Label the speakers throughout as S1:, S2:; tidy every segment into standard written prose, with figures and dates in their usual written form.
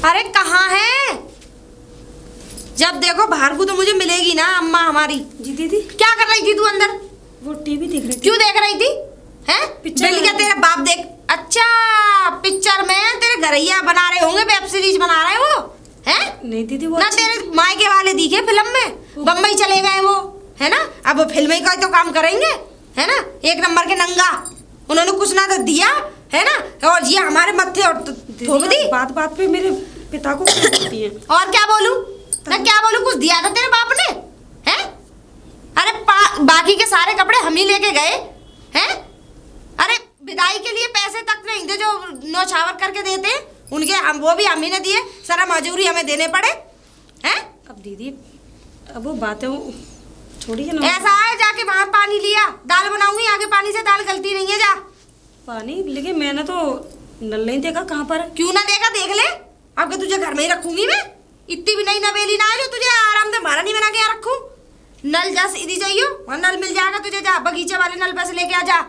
S1: अरे कहाँ है? जब देखो बाहर को तो मुझे मिलेगी ना अम्मा हमारी।
S2: जी दीदी।
S1: क्या कर रही थी तू अंदर?
S2: वो टीवी देख रही थी।
S1: क्यों देख रही थी? हैं?
S2: पिक्चर
S1: मिल गया तेरा बाप देख। अच्छा, पिक्चर में तेरे घरैया बना रहे होंगे, वेब सीरीज बना रहे वो हैं?
S2: नहीं दीदी वो
S1: ना तेरे मायके वाले दिखे फिल्म में, बम्बई चले गए वो, है ना? अब वो फिल्म का तो काम करेंगे, है ना? एक नंबर के नंगा, उन्होंने कुछ ना तो दिया, है ना? और ये हमारे मत्थे और थोप दी।
S2: बात बात पे मेरे पिता को बोलती है।
S1: और क्या बोलूं? मैं क्या बोलूं? कुछ दिया था तेरे बाप ने, हैं? अरे बाकी के सारे कपड़े हम ही लेके गए, हैं? अरे विदाई के लिए पैसे तक नहीं थे जो नौछावर करके देते, उनके हम वो भी हम ही ने दिए, सारा मजूरी हमें देने पड़े, हैं?
S2: अब दीदी अब वो बातें छोड़िए ना।
S1: ऐसा है, जाके वहां पानी लिया, दाल बनाऊंगी, आगे पानी से दाल गलती नहीं है, जा
S2: पानी। लेकिन मैंने तो नल नहीं देखा कहाँ पर।
S1: क्यों ना देखा? देख ले। अब के तुझे घर में ही रखूंगी मैं, इतनी भी नहीं नवेली ना है जो तुझे आराम से महारानी बना के यहाँ रखूं। नल जा सीधी जाइयो, वहाँ नल मिल जाएगा तुझे, जा बगीचे वाले नल पे से लेके आ जा,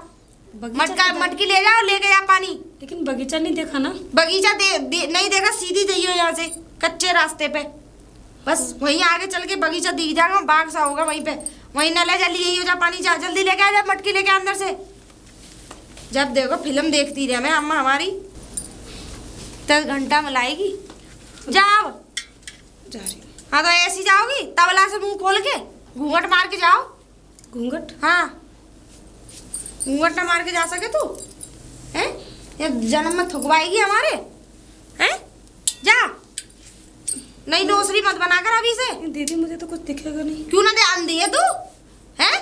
S1: मटकी ले जा और लेके जा पानी।
S2: लेकिन बगीचा नहीं देखा ना।
S1: बगीचा नहीं देखा, सीधी जाइयो यहाँ से कच्चे रास्ते पे, बस वहीं आगे चल के बगीचा दिख जाएगा, बाग सा होगा वहीं पे, वहीं नल है, जल्दी यही हो जा पानी, जा जल्दी लेके आ जा, मटकी लेके अंदर से। जब देखो फिल्म देखती रहे मैं अम्मा हमारी, 10 घंटा में लाएगी। जाओ
S2: जा रही।
S1: हाँ तो ऐसी जाओगी, तबला से मुंह खोल के घूंघट मार के जाओ।
S2: घूंघट?
S1: हाँ, घूंघट ना मार के जा सके तू, हैं? ये जन्म में थुकवाएगी हमारे, हैं? जा, नहीं नौसरी मत बनाकर अभी से।
S2: दीदी मुझे तो कुछ दिखेगा नहीं।
S1: क्यों ना ध्यान दिए तू, हैं?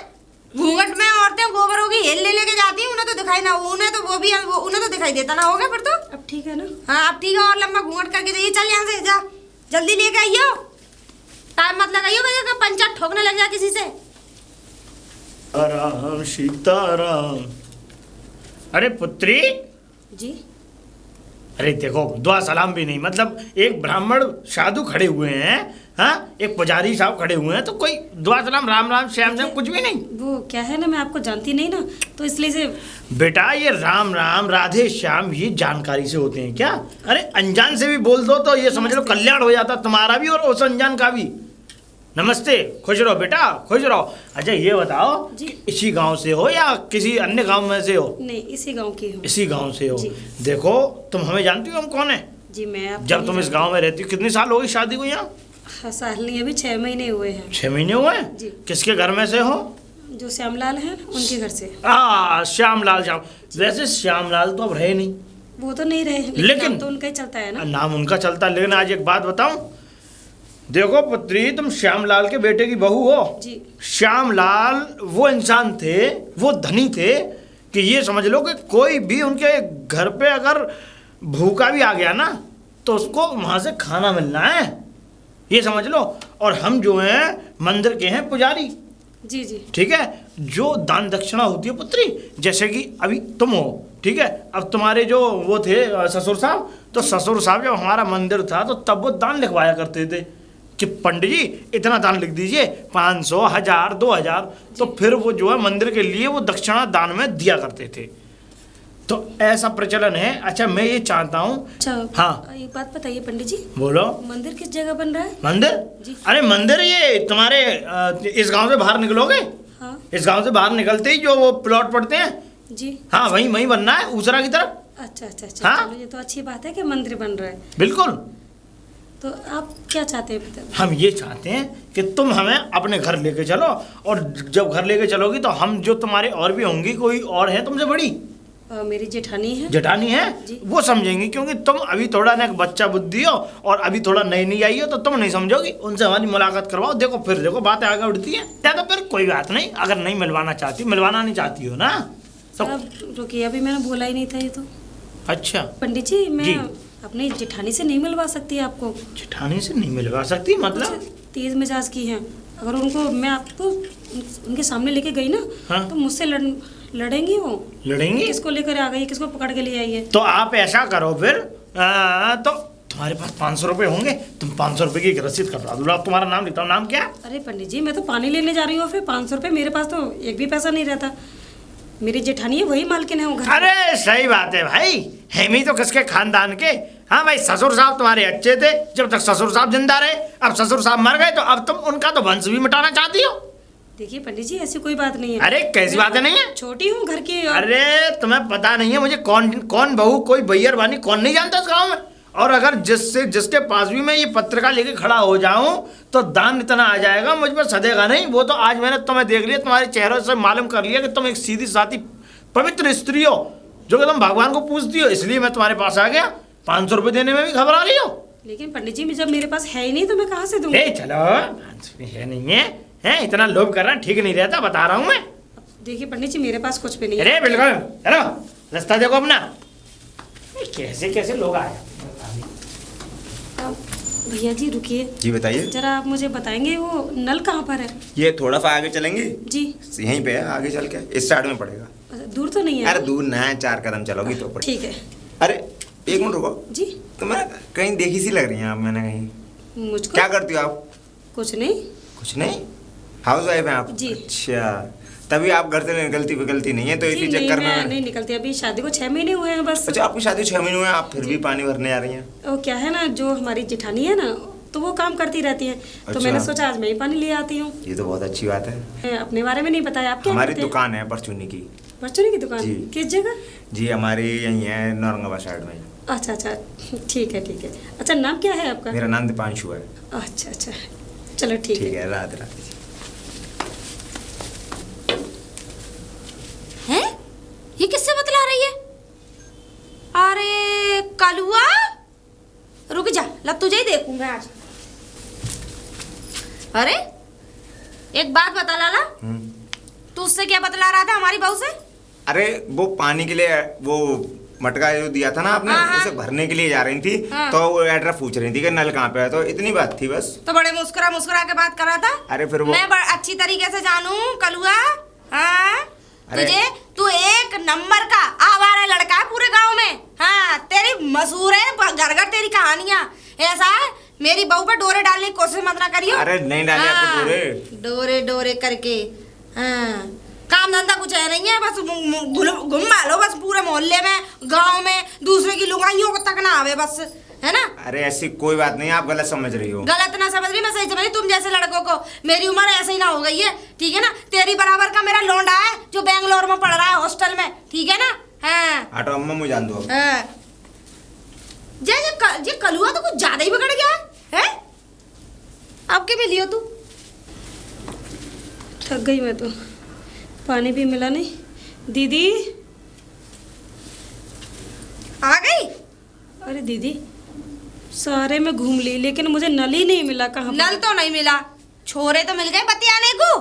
S1: घूंघट में औरतें गोबरों की हेल ले लेके जाती हैं, उन्हें तो दिखाई ना, उन्हें तो उन्हें तो दिखाई देता ना होगा फिर तो।
S2: अब ठीक है ना?
S1: हाँ अब ठीक है, और लंबा घूंघट करके जाइए, चल यहाँ से जा, जल्दी लेके आइयो, टाइम मत लगाइयो भैया का पंचा ठोकने लग जा किसी से।
S3: राम सीताराम। अरे पुत्री
S2: जी।
S3: अरे देखो, दुआ सलाम भी नहीं, मतलब एक ब्राह्मण साधु खड़े हुए हैं, हाँ, एक पुजारी साहब खड़े हुए हैं, तो कोई दुआ सलाम राम राम श्याम श्याम कुछ भी नहीं।
S2: वो क्या है ना, मैं आपको जानती नहीं ना, तो इसलिए से।
S3: बेटा ये राम राम राधे श्याम ये जानकारी से होते हैं क्या? अरे अनजान से भी बोल दो तो ये समझ लो कल्याण हो जाता तुम्हारा भी और उस अनजान का भी। नमस्ते, खुश रहो बेटा, खुश रहो। अच्छा ये बताओ
S2: जी।
S3: कि इसी गांव से हो या किसी अन्य गांव में से हो?
S2: नहीं, इसी गांव की हूँ।
S3: इसी गांव से हो?
S2: जी।
S3: देखो तुम हमें जानती हो हम कौन है?
S2: जी मैं आप
S3: जब तुम इस गांव में रहती हो, कितने साल हो गई शादी को यहाँ?
S2: हाँ, साल नहीं, अभी 6 महीने हुए हैं।
S3: 6 महीने हुए हैं?
S2: जी।
S3: किसके घर में से हो?
S2: जो श्यामलाल हैं उनके घर से।
S3: श्यामलाल। वैसे श्यामलाल तो अब रहे नहीं।
S2: वो तो नहीं रहे,
S3: लेकिन
S2: नाम तो उनका ही चलता है ना।
S3: नाम उनका चलता, लेकिन आज एक बात बताऊं, देखो पुत्री तुम श्यामलाल के बेटे की बहू हो।
S2: जी।
S3: श्यामलाल वो इंसान थे, वो धनी थे कि ये समझ लो कि कोई भी उनके घर पे अगर भूखा भी आ गया ना तो उसको वहां से खाना मिलना है, ये समझ लो। और हम जो हैं मंदिर के हैं पुजारी।
S2: जी जी।
S3: ठीक है, जो दान दक्षिणा होती है पुत्री, जैसे कि अभी तुम हो, ठीक है, अब तुम्हारे जो वो थे ससुर साहब, तो ससुर साहब जब हमारा मंदिर था तो तब वो दान लिखवाया करते थे कि पंडित जी इतना दान लिख दीजिए, 500, 1000, 2000, तो फिर वो जो है मंदिर के लिए वो दक्षिणा दान में दिया करते थे, तो ऐसा प्रचलन है। अच्छा मैं ये चाहता हूँ।
S2: अच्छा
S3: हाँ
S2: एक बात बताइए पंडित जी,
S3: बोलो।
S2: मंदिर किस जगह बन रहा है?
S3: मंदिर?
S2: जी।
S3: अरे मंदिर ये तुम्हारे इस गांव से बाहर निकलोगे,
S2: हाँ।
S3: इस गांव से बाहर निकलते ही जो वो प्लॉट पड़ते हैं,
S2: जी
S3: हाँ वहीं वहीं बनना है, ऊसरा की तरफ।
S2: अच्छा अच्छा अच्छा।
S3: हाँ?
S2: चलो ये तो अच्छी बात है कि मंदिर बन रहा है।
S3: बिल्कुल।
S2: तो आप क्या चाहते हैं?
S3: हम ये चाहते हैं कि तुम हमें अपने घर लेके चलो, और जब घर लेके चलोगी तो हम जो तुम्हारे और भी होंगी, कोई और है तुमसे बड़ी?
S2: मेरी जेठानी है।
S3: जेठानी है? वो समझेंगी, क्योंकि तुम अभी थोड़ा ना बच्चा बुद्धि हो और अभी थोड़ा नई नई आई हो, तो तुम नहीं समझोगी। उनसे हमारी मुलाकात करवाओ, देखो फिर देखो बातें आगे उठती हैं। या तो फिर कोई बात नहीं, अगर नहीं मिलवाना नहीं चाहती हो ना तो।
S2: रुकिए, अभी मैंने बोला ही नहीं था ये तो।
S3: अच्छा
S2: पंडित जी, मैं अपनी जेठानी से नहीं मिलवा सकती आपको।
S3: जेठानी से नहीं मिलवा सकती मतलब?
S2: तेज मिजाज की हैं, अगर उनको मैं आपको उनके सामने लेके गई ना,
S3: हाँ?
S2: तो मुझसे लड़ेंगी वो।
S3: लड़ेंगी?
S2: किसको लेकर आ गई, किसको पकड़ के ले आई है?
S3: तो आप ऐसा करो फिर, तो तुम्हारे पास 500 रुपये होंगे, तुम 500 रुपये की एक रसीद कटवा दो। आप तुम्हारा नाम लिखता हूँ। नाम क्या?
S2: अरे पंडित जी, मैं तो पानी लेने जा रही हूँ, फिर 500 रुपये मेरे पास तो एक भी पैसा नहीं रहता। मेरी जेठानी है, वही मालकिन है वो घर।
S3: अरे सही बात है भाई, हम ही तो किसके खानदान के, हाँ भाई, ससुर साहब तुम्हारे अच्छे थे जब तक ससुर साहब जिंदा रहे। अब ससुर साहब मर गए तो अब तुम उनका तो वंश भी मिटाना चाहती हो।
S2: देखिए पंडित जी, ऐसी कोई बात नहीं है।
S3: अरे कैसी बात है नहीं है?
S2: छोटी हूँ घर की।
S3: अरे तुम्हें पता नहीं है मुझे कौन कौन बहू, कोई भैया बानी कौन नहीं जानता इस गाँव में। और अगर जिसके पास भी मैं ये पत्रिका लेके खड़ा हो जाऊं तो दान इतना आ जाएगा, मुझ पर सदेगा नहीं। वो तो आज मैंने तुम्हें देख लिया, तुम्हारे चेहरे से मालूम कर लिया कि तुम एक सीधी सादी पवित्र स्त्री हो जो कि तुम भगवान को पूजती हो। इसलिए मैं तुम्हारे पास आ गया। 500 रुपये देने में भी घबरा रही हो।
S2: लेकिन पंडित जी, जब मेरे पास है ही नहीं तो मैं कहाँ से दूंगा?
S3: चलो, 500 है नहीं है, इतना लोभ करना ठीक नहीं रहता, बता रहा हूँ मैं।
S2: देखिए पंडित जी, मेरे पास कुछ भी नहीं है।
S3: अरे बिल्कुल, चलो रास्ता देखो अपना। कैसे कैसे लोग आए।
S2: भैया जी रुकिए।
S4: जी बताइए।
S2: जरा आप मुझे बताएंगे वो नल कहाँ पर है?
S4: ये थोड़ा सा आगे चलेंगे
S2: जी।
S4: यहीं पे है, आगे चल के इस साइड में पड़ेगा।
S2: दूर तो नहीं है?
S4: अरे दूर ना है, 4 कदम चलोगी तो पड़ेगा।
S2: ठीक है।
S4: अरे एक मिनट रुको
S2: जी।
S4: तो मैं कहीं देखी सी लग रही हैं आप, मैंने कहीं।
S2: मुझको
S4: क्या करती हो आप?
S2: कुछ नहीं।
S4: कुछ नहीं, हाउस वाइफ हैं आप?
S2: जी।
S4: अच्छा, तभी आप घर से निकलती नहीं है तो
S2: जी,
S4: इसी
S2: नहीं,
S4: चक्कर
S2: मैं
S4: में।
S2: नहीं निकलती। अभी शादी को 6 महीने हुए हैं बस।
S4: अच्छा, आपकी शादी 6 महीने हुए हैं, आप फिर भी पानी भरने आ रही हैं?
S2: वो क्या है ना, जो हमारी जेठानी है ना, तो वो काम करती रहती है। तो
S4: अच्छा।
S2: मैंने सोचा आज मैं ही पानी ले आती हूँ।
S4: ये तो बहुत अच्छी बात है।
S2: मैं अपने बारे में नहीं बताया। आप क्या
S4: हमारी
S2: करते हैं?
S4: दुकान है परचूनी की।
S2: परचूनी की दुकान?
S4: जी।
S2: किस जगह?
S4: जी हमारी यहीं है, नौरंगाबाद साइड में।
S2: अच्छा अच्छा, ठीक है ठीक है। अच्छा, नाम क्या है आपका?
S4: मेरा नाम दीपांशु है।
S2: अच्छा अच्छा, चलो ठीक है।
S4: ठीक है, राधे राधे।
S1: हैं? ये किससे बतला रही है? अरे कलुआ, रुक जा, लब तुझे ही देखूं मैं आज। अरे एक बात बता लाला, तू उससे क्या बतला रहा था हमारी बहू से?
S4: अरे वो पानी के लिए वो मटका जो दिया था ना आपने,
S1: हाँ।
S4: उसे भरने के लिए जा रही थी।
S1: हाँ।
S4: तो वो एड्रेस पूछ रही थी कि नल कहाँ पे है, तो इतनी बात थी बस।
S1: तो बड़े मुस्कुरा मुस्कुरा के बात कर रहा था।
S4: अरे फिर वो
S1: मैं अच्छी तरीके से जानू कलुआ। हाँ,
S4: अरे
S1: तू एक नंबर का आवारा लड़का है पूरे गांव में। हाँ, तेरी मशहूर है घर घर तेरी कहानियां। ऐसा है, मेरी बहू पे डोरे डालने की कोशिश मत ना करियो।
S4: अरे नहीं डाले आपको डोरे।
S1: डोरे डोरे करके। हाँ, काम धंधा कुछ है नहीं है, बस घुमा लो बस पूरे मोहल्ले में, गांव में, दूसरे की लुगाइयों को तक ना आवे बस, है ना?
S4: अरे ऐसी कोई बात नहीं, आप गलत समझ रही हो।
S1: गलत ना समझ रही, मैं सही समझ रही। तुम जैसे लड़कों को मेरी उम्र ऐसे ही ना हो गई है, ठीक है ना? तेरी बराबर का मेरा लौंडा है जो बेंगलोर में पढ़ रहा है हॉस्टल में, ठीक है ना? हाँ
S4: हटो अम्मा, मुझे जान दो।
S1: हाँ। ये कलुआ तो कुछ ज्यादा ही बिगड़ गया है? अब के मिली हो तू?
S2: थक गई मैं तो, पानी भी मिला नहीं। दीदी
S1: आ गई?
S2: अरे दीदी, सारे में घूम ली लेकिन मुझे नल ही नहीं मिला। कहाँ
S1: नल तो नहीं मिला, छोरे तो मिल गए बतियाने को,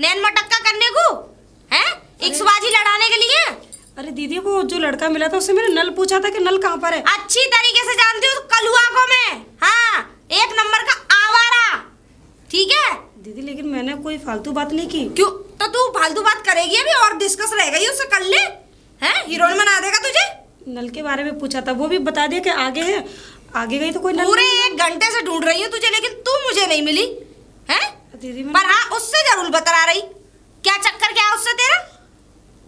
S1: नैन मटक्का करने को, हैं? इक्सबाजी लड़ाने के लिए।
S2: अरे दीदी, वो जो लड़का मिला था उससे मैंने नल पूछा था कि नल कहाँ पर है।
S1: अच्छी तरीके से जानती हूँ कलुआ को मैं। हाँ, एक नंबर का आवारा, ठीक है?
S2: दीदी लेकिन मैंने कोई फालतू बात नहीं की।
S1: क्यों? तो तू फालतू बात करेगी अभी, और डिस्कस रह गई उससे कर ले। हैं? हीरोइन बना देगा तुझे।
S2: नल के बारे में पूछा था, वो भी बता दिया कि आगे है। आगे गई तो कोई नल
S1: पूरे
S2: नहीं मिला।
S1: 1 घंटे से ढूंढ रही हूँ तुझे, लेकिन तू मुझे नहीं मिली, हैं?
S2: दीदी
S1: पर हाँ, उससे जरूर बता रही। क्या चक्कर क्या है उससे तेरा?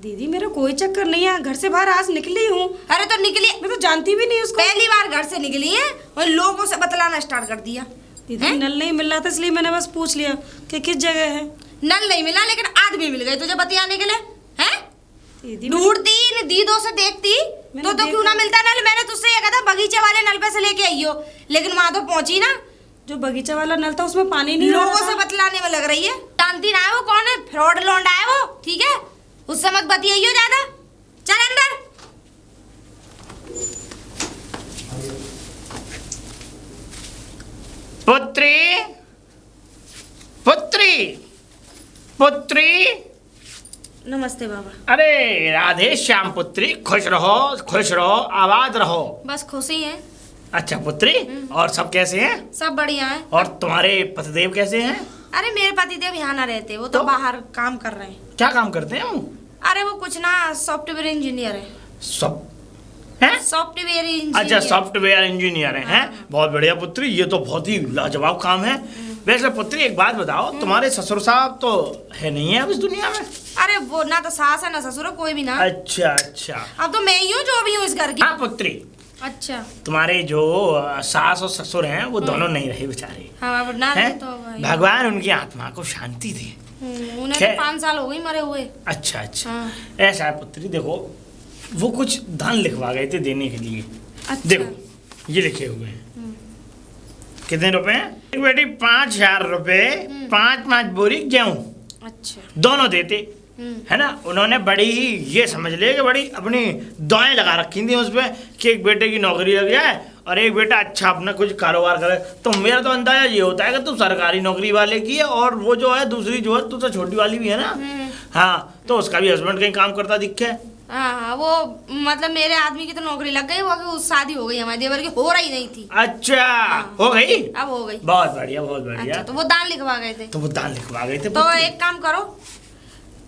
S2: दीदी मेरा कोई चक्कर नहीं है, घर से बाहर आज निकली हूँ।
S1: अरे तो निकली,
S2: मैं तो जानती भी नहीं उसको।
S1: पहली बार घर से निकली है और लोगों से बतलाना स्टार्ट कर दिया।
S2: दीदी
S1: हैं?
S2: नल नहीं मिल रहा था इसलिए मैंने बस पूछ लिया कि किस जगह है।
S1: नल नहीं मिला लेकिन आदमी मिल गए तुझे बतियाने के लिए, हैं?
S2: दीदी
S1: ढूंढती इन दीदों से देखती
S2: मैंने
S1: तो क्यों ना मिलता नल। मैंने तुझसे ये कहा था बगीचे वाले नल पे से लेके आई हो, लेकिन वहां तो पहुंची ना।
S2: जो बगीचा वाला नल था उसमें पानी नहीं आ रहा
S1: लोगों
S2: था।
S1: से बतलाने में लग रही है। जानती ना है वो कौन है, फ्रॉड लौंडा है वो, ठीक है? उससे मत बतियाइयो ज्यादा। चल अंदर।
S3: पुत्री पुत्री पुत्री।
S1: नमस्ते बाबा।
S3: अरे राधे श्याम पुत्री, खुश रहो, आबाद रहो।
S1: बस खुशी है।
S3: अच्छा पुत्री, और सब कैसे हैं?
S1: सब बढ़िया है।
S3: और तुम्हारे पतिदेव कैसे हैं?
S1: अरे मेरे पतिदेव यहाँ ना रहते, वो तो बाहर काम कर रहे हैं।
S3: क्या काम करते हैं वो?
S1: अरे वो कुछ ना सॉफ्टवेयर इंजीनियर है।
S3: सब हैं?
S1: Software engineer.
S3: अच्छा, सॉफ्टवेयर इंजीनियर हैं। बहुत बढ़िया पुत्री, ये तो बहुत ही लाजवाब काम है। वैसे पुत्री एक बात बताओ, तुम्हारे ससुर साहब तो है नहीं है अब इस दुनिया में?
S1: अरे वो ना तो सास है ना ससुर है, कोई भी ना।
S3: अच्छा अच्छा।
S1: अब तो मैं ही हूँ जो भी हूँ इस घर की।
S3: हाँ पुत्री,
S1: अच्छा।
S3: तुम्हारे जो सास और ससुर हैं वो दोनों नहीं रहे बेचारे।
S1: हाँ अब ना
S3: हैं?
S1: तो भाई।
S3: भगवान उनकी आत्मा को शांति दे।
S1: उन्हें
S3: खैर।
S1: तो 5 साल हो गई मरे हुए।
S3: अच्छा अच्छा।
S1: हाँ।
S3: ऐसा है पुत्री, देखो वो कुछ दान लिखवा गए थे देने के लिए।
S1: अच्छा।
S3: देखो ये लिखे हुए हैं। कितने रुपए हैं? एक बेटी 5,000 रुपए, 5 बोरी गेहूं
S1: अच्छा।
S3: दोनों देते, है ना। उन्होंने बड़ी ही ये समझ ले कि बड़ी अपनी दुआएं लगा रखी थी उस पर कि एक बेटे की नौकरी लग जाए और एक बेटा अच्छा अपना कुछ कारोबार करे। तो मेरा तो अंदाजा ये होता है कि तू सरकारी नौकरी वाले की है और वो जो है दूसरी जो है तू तो छोटी वाली भी है ना। हाँ, तो उसका भी हस्बैंड कहीं काम करता दिखे।
S1: हाँ वो मतलब मेरे आदमी की तो नौकरी लग गई, वो शादी हो गई हमारे देवर की, हो रही नहीं थी।
S3: अच्छा, हो गई?
S1: अब हो गई।
S3: बहुत बढ़िया बहुत बढ़िया।
S1: अच्छा, तो वो दान लिखवा गए थे।
S3: तो वो दान लिखवा गए थे
S1: तो
S3: पुत्री।
S1: एक काम करो,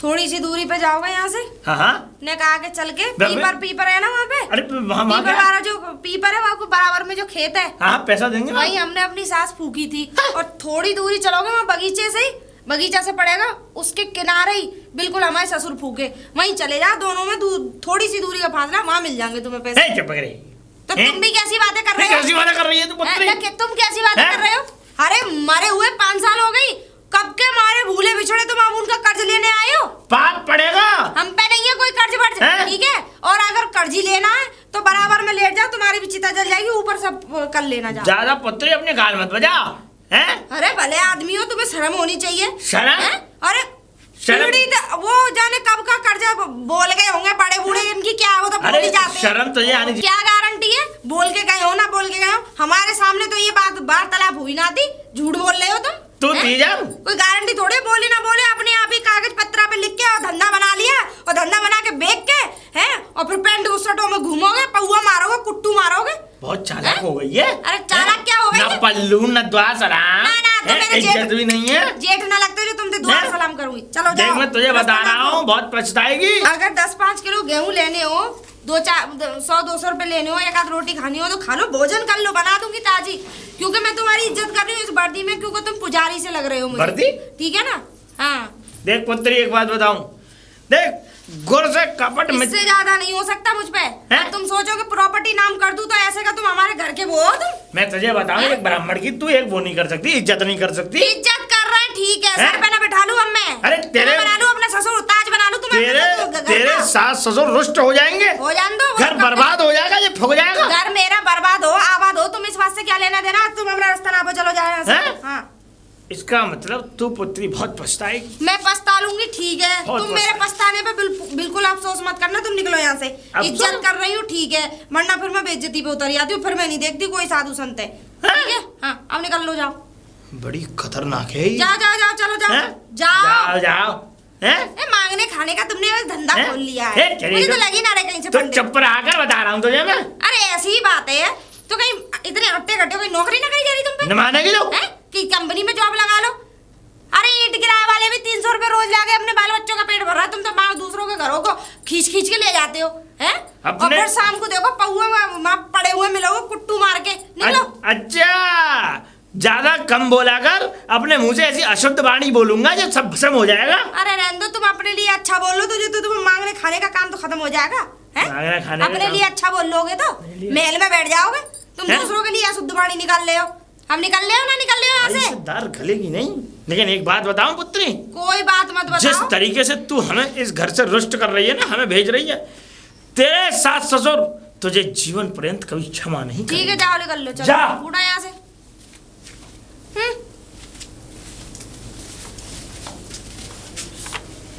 S1: थोड़ी सी दूरी पे जाओगे यहाँ से।
S3: हाँ हाँ।
S1: ने कहा के चल के पीपर है ना वहाँ पे।
S3: अरे वहाँ
S1: पीपर वाला जो पीपर है वहाँ को बराबर में जो खेत है,
S3: हाँ पैसा देंगे ना।
S1: वही हमने अपनी सास फूकी थी। और थोड़ी दूरी चलोगे वहाँ बगीचे से ही, बगीचा से पड़ेगा उसके किनारे ही बिल्कुल हमारे ससुर फूके, वहीं चले जाओ। दोनों में थोड़ी सी दूरी का फासला, वहाँ मिल जाएंगे तुम्हें पैसे।
S3: चुप करे।
S1: तो तुम भी कैसी बातें कर रहे हो?
S3: कैसी बातें कर रही है तू पुत्री?
S1: तुम कैसी बातें कर रहे हो? अरे मरे हुए 5 साल हो गई, कब के मारे भूले बिछड़े तुम अब उनका कर्ज लेने आए हो?
S3: पाप पड़ेगा।
S1: हम पे नहीं है कोई कर्ज वर्ज, ठीक है। और अगर कर्ज ही लेना है तो बराबर में लेट जाओ, तुम्हारी भी चिता जल जाएगी, ऊपर सब कर लेना। जाओ
S3: ज्यादा पुत्री अपने गाल मत बजा। हैं?
S1: अरे भले आदमी हो, तुम्हें शर्म होनी चाहिए।
S3: शर्म?
S1: अरे
S3: शर्म?
S1: वो जाने कब का कर्जा बोल गए होंगे बड़े बूढ़े, इनकी क्या है, वो तो बोल ही जाते हैं।
S3: शर्म तुझे आनी
S1: क्या गारंटी है बोल के गए हो ना बोल के गए हो? हमारे सामने तो ये बात वार्तालाप हुई ना थी, झूठ बोल रहे हो तुम।
S3: तू दी जा।
S1: कोई गारंटी थोड़ी, बोली ना बोले, अपने आप ही कागज पत्रा पे लिख के और धंधा बना लिया, और धंधा बना के बेच के हैं, और फिर पेंट उसटों में घूमोगे, पौआ मारोगे, कुट्टू मारोगे।
S3: बहुत चालाक हो गई है।
S1: अरे चालाक क्या हो गई?
S3: ना पल्लू न द्वार सलाम।
S1: ना, तो मेरे
S3: इज्जत भी नहीं है।
S1: जेठ ना लगते जो तुमसे दुआ सलाम करूंगी। चलो
S3: देख
S1: जाओ।
S3: मैं तुझे बता रहा हूँ, बहुत पछताएगी।
S1: अगर 10-5 किलो गेहूं लेने हो, 100-200 रुपए लेने हो, एक आध रोटी खानी हो तो खा लो, भोजन कर लो, बना दूंगी ताजी। क्योंकि मैं तुम्हारी इज्जत कर रही हूँ इस वर्दी में, क्योंकि तुम पुजारी से लग रहे हो मुझे।
S3: वर्दी?
S1: ठीक है ना। हाँ
S3: देख पुत्री एक बात बताऊं, देख गुर से कपट में
S1: इससे ज्यादा नहीं हो सकता मुझ पे। अब तुम सोचोगे प्रॉपर्टी नाम कर दूं तो ऐसे का तुम हमारे घर के वो हो तुम।
S3: मैं तुझे बताऊं, एक ब्राह्मण की तू एक वो नहीं कर सकती, इज्जत नहीं कर सकती।
S1: इज्जत कर रहे हैं ठीक है, सर पे ना बैठा लूं अब मैं।
S3: अरे तेरे
S1: बना लूं अपना ससुर ताज बना लूं तुम्हें।
S3: तेरे सास ससुर रुष्ट हो जाएंगे,
S1: हो जान दो,
S3: घर बर्बाद हो जाएगा, ये फूक जाएगा।
S1: घर मेरा बर्बाद हो आबाद हो, तुम इस बात से क्या लेना देना? तुम अपना रास्ता ना पे चलो जाए यहाँ से। हाँ
S3: इसका मतलब तू पुत्री बहुत पछताएगी।
S1: मैं पछता लूंगी ठीक है।
S3: बहुत
S1: तुम मेरे पछताने पे बिल्कुल अफसोस मत करना, तुम निकलो यहाँ से। इज्जत कर रही हूँ ठीक है, वरना फिर मैं बेइज्जती पे उतर जाती हूँ, फिर मैं नहीं देखती कोई साधु संत है। ठीक है हाँ, अब निकल लो, जाओ।
S3: बड़ी खतरनाक है ये।
S1: जाओ जाओ जाओ, चलो जाओ जाओ
S3: जाओ जाओ। हैं?
S1: मांगने खाने का तुमने धंधा खोल लिया
S3: है?
S1: है, मुझे तो लगी ना रहे कहीं से
S3: तो
S1: पंडित।
S3: चुप रहा कर, बता रहा हूँ तुझे मैं।
S1: अरे ऐसी ही बात है, तो कहीं इतने हट्टे कट्टे कोई नौकरी ना करी जा रही तुम पे?
S3: न मानेगी तो?
S1: कि कंपनी में जॉब लगा लो। अरे ईंट गिराए वाले भी 300 रुपए रोज लाके अपने बाल बच्चों का पेट भर रहा है, तुम तो माँ दूसरों के घरों को खींच खींच के ले जाते हो हैं? और फिर शाम को देखो पौआ में पड़े हुए मिलोगे कुट्टू मार के। निकलो।
S3: अच्छा ज्यादा कम बोला कर, अपने मुंह से ऐसी अशुद्ध वाणी बोलूंगा जो सब भस्म हो जाएगा।
S1: अरे रहने दो, तुम अपने लिए अच्छा बोल लो तो तुम मांगने खाने का काम तो खत्म हो जाएगा है? अपने लिए अच्छा बोल लोगे तो महल में बैठ जाओगे। तुम दूसरों के लिए अशुद्ध वाणी निकाल ले हो, हम निकल ले हो ना निकल ले हो यहाँ से?
S3: दार गलेगी नहीं। लेकिन एक बात बताऊं पुत्री,
S1: कोई बात मत बताओ।
S3: जिस तरीके से तू हमें इस घर से रुष्ट कर रही है ना, हमें भेज रही है, तेरे सास ससुर तुझे जीवन पर्यंत कभी क्षमा नहीं करेंगे।
S1: ठीक है जाओ निकल लो, चलो
S3: जा।
S1: उड़ा यहाँ से।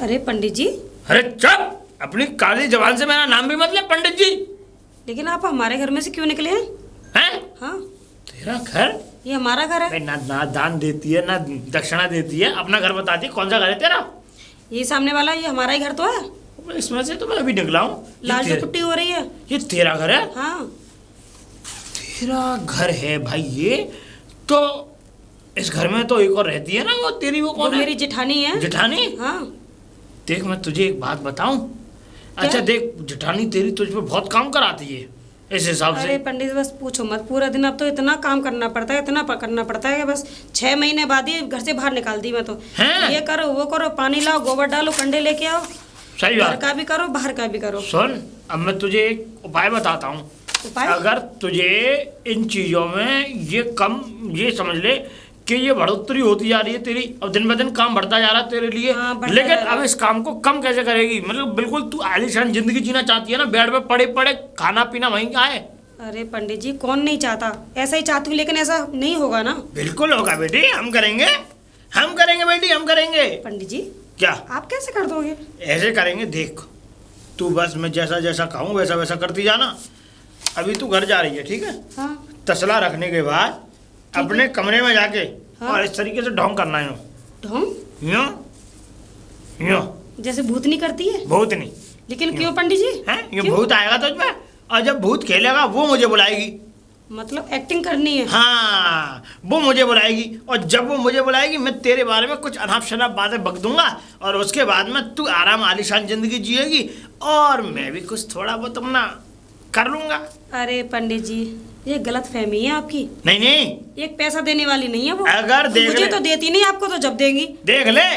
S2: अरे पंडित जी।
S3: अरे चुप, अपनी काली जबान से मेरा नाम भी मत ले पंडित जी।
S2: लेकिन आप हमारे घर में से क्यों निकले हैं?
S3: हैं?
S2: हाँ
S3: तेरा घर?
S2: ये हमारा घर है।
S3: ना दान देती है ना दक्षिणा देती है, अपना घर बताती है। कौन सा घर है तेरा?
S2: ये सामने वाला, ये हमारा ही घर तो है।
S3: इसमें से तो मैं अभी निकला हूँ।
S2: लाल जो कुट्टी हो रही है,
S3: ये तेरा घर है?
S2: हाँ
S3: तेरा घर है भाई ये तो। इस घर में तो एक और रहती है ना, वो तेरी वो कौन है?
S2: मेरी जेठानी है।
S3: जेठानी?
S2: हाँ।
S3: देख मैं तुझे एक बात बताऊं। अच्छा देख, जेठानी तेरी तुझ पे बहुत काम कराती है इस हिसाब से।
S2: अरे पंडित बस पूछो मत, पूरा दिन अब तो इतना काम करना पड़ता है, इतना करना पड़ता है कि बस 6 महीने बाद ही घर से बाहर निकाल दी मैं तो। ये करो वो करो, पानी लाओ, गोबर डालो, कंडे लेके आओ,
S3: सही
S2: घर
S3: बात।
S2: का भी करो बाहर का भी करो।
S3: सुन अब मैं तुझे एक उपाय बताता हूँ,
S2: उपाय?
S3: अगर तुझे इन चीजों में ये समझ ले कि ये बढ़ोतरी होती जा रही है तेरी, अब दिन ब दिन काम बढ़ता जा रहा है तेरे लिए।
S2: हाँ, बढ़ता
S3: लेकिन
S2: जा रहा
S3: अब
S2: है।
S3: इस काम को कम कैसे करेगी? मतलब बिल्कुल तू आलीशान जिंदगी जीना चाहती है ना, बेड पे पड़े पड़े खाना पीना वहीं का है।
S2: अरे पंडित जी कौन नहीं चाहता, ऐसा ही चाहती हूँ, लेकिन ऐसा नहीं होगा ना।
S3: बिल्कुल होगा बेटी, हम करेंगे बेटी, हम करेंगे।
S2: पंडित जी
S3: क्या
S2: आप कैसे कर दोगे?
S3: ऐसे करेंगे, देख तू बस मैं जैसा जैसा कहूँ वैसा वैसा करती जाना। अभी तू घर जा रही है, ठीक है?
S2: हाँ
S3: तसला रखने के बाद अपने कमरे में जाके
S2: हाँ।
S3: और इस तरीके से ढोंग करना है।
S2: ढोंग?
S3: यूं यूं,
S2: जैसे भूतनी करती है?
S3: भूत नहीं
S2: लेकिन क्यों पंडित जी?
S3: है, ये
S2: क्यों?
S3: भूत आएगा तुझ में, और जब भूत खेलेगा वो मुझे बुलाएगी।
S2: मतलब एक्टिंग करनी है?
S3: हाँ, वो मुझे बुलाएगी, और जब वो मुझे बुलाएगी मैं तेरे बारे में कुछ अनाप शनाप बातें बक दूंगा, और उसके बाद में तू आराम आलीशान जिंदगी जिएगी, और मैं भी कुछ थोड़ा बहुत अपना कर लूंगा।
S2: अरे पंडित जी ये गलत फहमी है आपकी।
S3: नहीं नहीं,
S2: एक पैसा देने वाली नहीं है वो।
S3: अगर देख
S2: मुझे
S3: ले-
S2: तो देती नहीं, आपको तो जब देंगी।
S3: देख ले,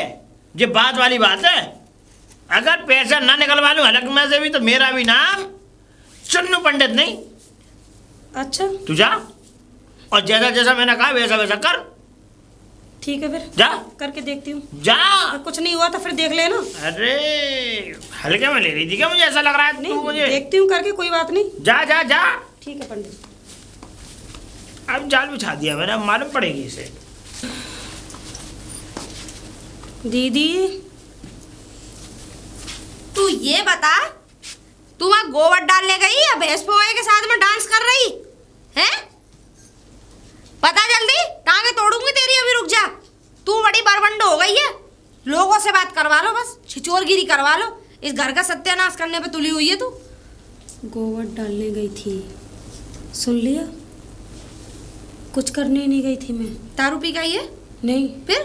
S3: ये बात वाली बात है। अगर पैसा ना निकलवा लूं हलक में से भी तो मेरा भी नाम चन्नू पंडित नहीं।
S2: अच्छा
S3: तू जा, और जैसा जैसा मैंने कहा वैसा वैसा कर।
S2: ठीक है फिर
S3: जा
S2: करके देखती हूँ।
S3: जा।
S2: अगर कुछ नहीं हुआ तो फिर देख लेना।
S3: अरे हल्के में ले रही थी क्या? मुझे ऐसा लग रहा है तू
S2: नहीं
S3: मुझे।
S2: देखती हूँ करके, कोई बात नहीं।
S3: जा जा जा।
S2: ठीक है पंडित।
S3: अब जाल बिछा दिया मैंने, अब मालूम पड़ेगी इसे।
S2: दीदी
S1: तू ये बता, तू वहाँ गोबर डालने गई या भैंस पोए के साथ में डांस कर रही है? पता जल्दी, टांगे तोड़ूंगी तेरी, अभी रुक जा। तू बड़ी बरबंड हो गई है, लोगों से बात करवा लो, बस छिचोरगिरी करवा लो। इस घर का सत्यानाश करने पे तुली हुई है तू।
S2: गोबर डालने गई थी, सुन लिया? कुछ करने नहीं गई थी मैं।
S1: दारू पी गई है?
S2: नहीं,
S1: फिर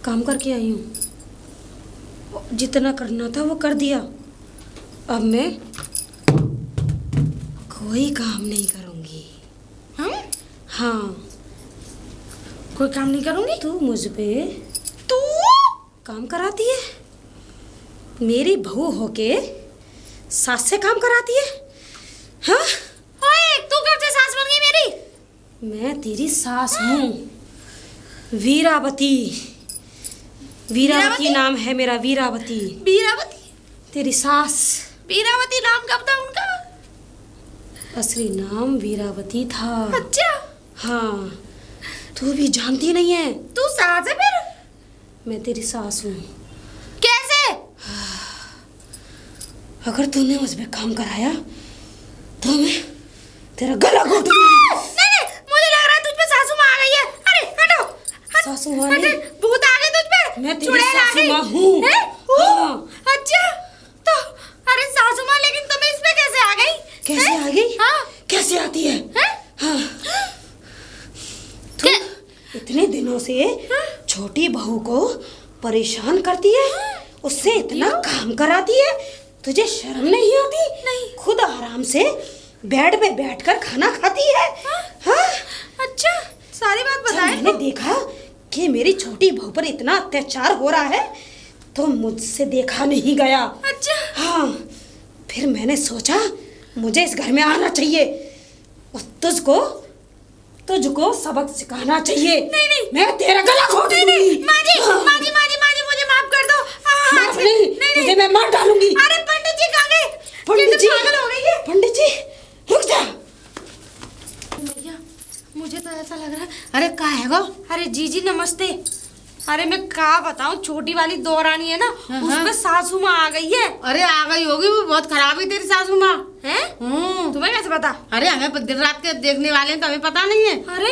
S2: काम करके आई हूँ। जितना करना था वो कर दिया, अब मैं कोई काम नहीं करूँगी।
S1: हम
S2: हाँ,
S1: कोई काम नहीं करूंगी?
S2: तू मुझ पे
S1: तू
S2: काम कराती है? मेरी बहू होके सास से काम कराती है? हाँ,
S1: ओए, तू कब से सास बन गई मेरी?
S2: मैं तेरी सास हूँ, वीरावती। वीरावती नाम है मेरा, वीरावती।
S1: वीरावती?
S2: तेरी सास।
S1: वीरावती नाम कब था उनका?
S2: असली नाम वीरावती था।
S1: अच्छा,
S2: हाँ, तू भी जानती नहीं है?
S1: तू सास है फिर?
S2: मैं तेरी सास हूँ।
S1: कैसे?
S2: अगर तूने मुझ पे काम कराया तो मैं तेरा गला घोटूंगी।
S1: नहीं नहीं, मुझे लग रहा है तुझ पे सासू माँ आ गई है। अरे हटो,
S2: सासू माँ
S1: हट,
S2: नहीं,
S1: भूत आ गए तुझ पे।
S2: मैं तेरी
S1: चुड़ैल आ
S2: सासू
S1: गई।
S2: माँ हूँ।
S1: हैं?
S2: हाँ।
S1: अच्छा, तो अरे सासू माँ, लेकिन तुम इस पे कैसे आ गई?
S2: कैसे
S1: हैं?
S2: आ गई?
S1: हाँ,
S2: कैसे आती है?
S1: हैं?
S2: हाँ, तू इतने दिनों से छोटी बहू को परेशान करती है, उससे इतना काम कराती है, तुझे शर्म नहीं आती?
S1: नहीं।
S2: खुद आराम से बेड पे बैठकर खाना खाती है। हाँ?
S1: अच्छा, सारी बात
S2: जब
S1: बताए
S2: मैंने देखा कि मेरी छोटी बहू पर इतना अत्याचार हो रहा है तो मुझसे देखा नहीं गया।
S1: अच्छा,
S2: हाँ, फिर मैंने सोचा मुझे इस घर में आना चाहिए और तुझको सबक सिखाना चाहिए।
S1: नहीं, नहीं।
S2: मैं तेरा गला घोट
S1: नहीं
S2: दूंगी।
S1: माँ जी,
S2: हाँ।
S1: माँ जी, माँ जी, माँ जी, मुझे माफ कर दो।
S2: माफ नहीं, तुझे मैं मार डालूंगी।
S1: अरे पंडित जी कहाँ गए?
S2: पंडित
S1: ये
S2: जी,
S1: तो पागल हो गई है।
S2: पंडित जी रुक जा।
S1: भैया, मुझे तो ऐसा लग रहा है। अरे का है गो? अरे जीजी नमस्ते। अरे मैं का बताऊं, छोटी वाली दो रानी है ना, उसमें सासू माँ आ गई है।
S5: अरे आ गई होगी, वो बहुत खराब है तेरी सासू माँ।
S1: हैं? तुम्हें कैसे पता?
S5: अरे हमें दिन रात के देखने वाले हैं तो हमें पता नहीं है।
S1: अरे